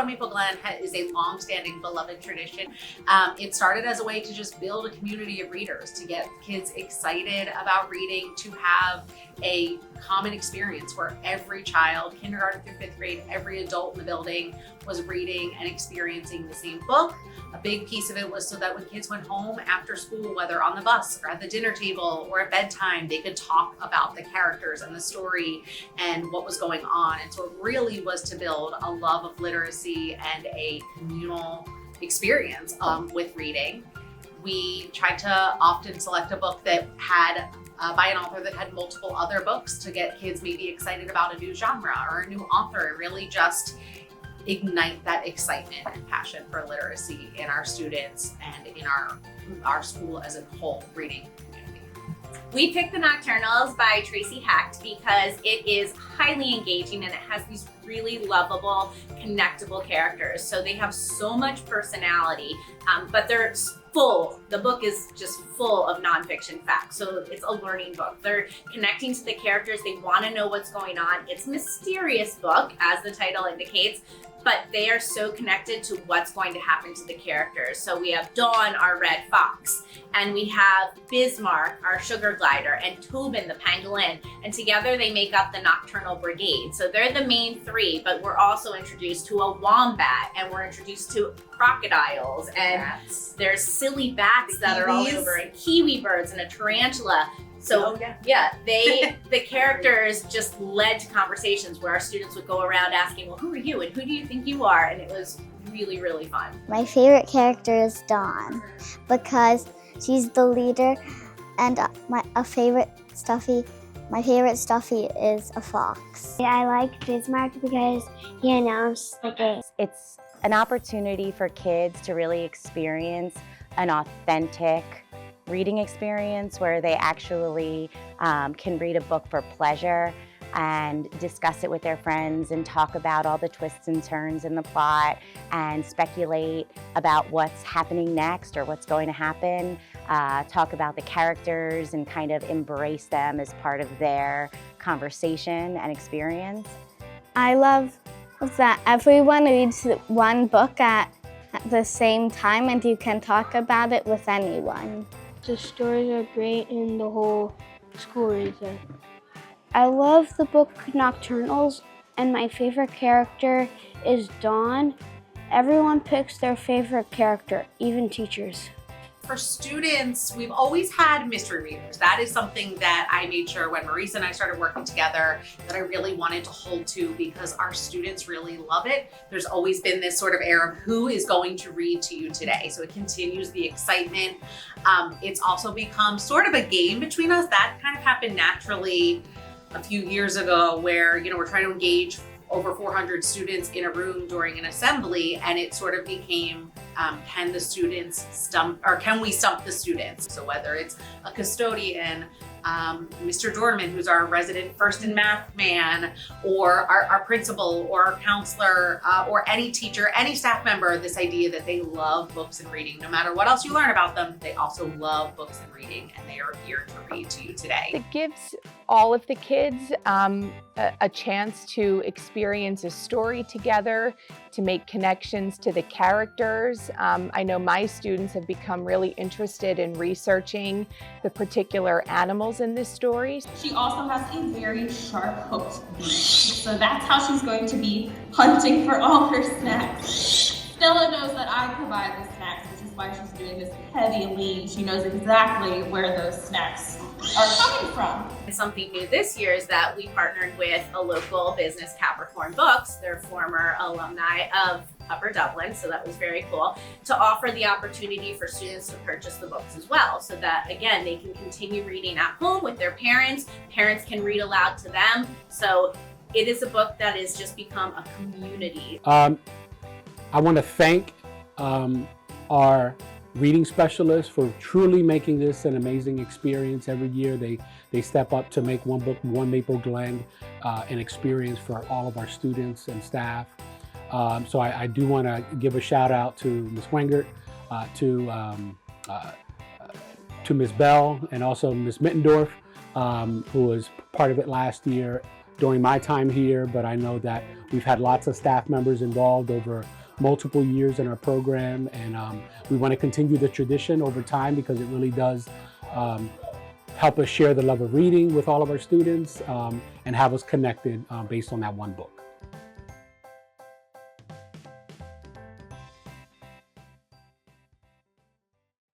on Maple Glen is a long-standing beloved tradition. It started as a way to just build a community of readers, to get kids excited about reading, to have a common experience where every child, kindergarten through 5th grade, every adult in the building was reading and experiencing the same book. A big piece of it was so that when kids went home after school, whether on the bus or at the dinner table or at bedtime, they could talk about the characters and the story and what was going on. And so it really was to build a love of literacy and a communal experience with reading. We tried to often select a book that had by an author that had multiple other books to get kids maybe excited about a new genre or a new author, and really just ignite that excitement and passion for literacy in our students and in our school as a whole reading community. We picked The Nocturnals by Tracy Hecht because it is highly engaging and it has these really lovable, connectable characters. So they have so much personality, but they're full. The book is just full of nonfiction facts. So it's a learning book. They're connecting to the characters. They want to know what's going on. It's a mysterious book, as the title indicates, but they are so connected to what's going to happen to the characters. So we have Dawn, our red fox, and we have Bismarck, our sugar glider, and Tobin, the pangolin, and together they make up the Nocturnal Brigade. So they're the main three, but we're also introduced to a wombat, and we're introduced to crocodiles, and there's silly bats that are all over, and kiwi birds, and a tarantula. So the characters just led to conversations where our students would go around asking, well, who are you and who do you think you are? And it was really, really fun. My favorite character is Dawn because she's the leader, and my favorite stuffy is a fox. I like Bismarck because he announced the game. It's an opportunity for kids to really experience an authentic reading experience where they actually can read a book for pleasure and discuss it with their friends and talk about all the twists and turns in the plot and speculate about what's happening next or what's going to happen, talk about the characters and kind of embrace them as part of their conversation and experience. I love that everyone reads one book at the same time and you can talk about it with anyone. The stories are great and the whole school reads it. I love the book Nocturnals, and my favorite character is Dawn. Everyone picks their favorite character, even teachers. For students, we've always had mystery readers. That is something that I made sure when Marisa and I started working together that I really wanted to hold to because our students really love it. There's always been this sort of air of who is going to read to you today. So it continues the excitement. It's also become sort of a game between us. That kind of happened naturally a few years ago where, we're trying to engage over 400 students in a room during an assembly, and it sort of became, can the students stump, or can we stump the students? So whether it's a custodian, Mr. Dorman, who's our resident first in math man, or our principal or our counselor, or any teacher, any staff member, this idea that they love books and reading. No matter what else you learn about them, they also love books and reading, and they are here to read to you today. It gives all of the kids a chance to experience a story together, to make connections to the characters. I know my students have become really interested in researching the particular animals in this story. She also has a very sharp hooked beak, so that's how she's going to be hunting for all her snacks. Stella knows that I provide the snacks, which is why she's doing this heavy lean. She knows exactly where those snacks are coming from. And something new this year is that we partnered with a local business, Capricorn Books. They're former alumni of Upper Dublin, so that was very cool, to offer the opportunity for students to purchase the books as well, so that, again, they can continue reading at home with their parents. Parents can read aloud to them. So it is a book that has just become a community. I want to thank our reading specialists for truly making this an amazing experience. Every year they step up to make One Maple Glen an experience for all of our students and staff. So I do want to give a shout out to Ms. Wengert, to Ms. Bell, and also Ms. Mittendorf, who was part of it last year. during my time here, but I know that we've had lots of staff members involved over multiple years in our program, and we want to continue the tradition over time because it really does help us share the love of reading with all of our students and have us connected based on that one book.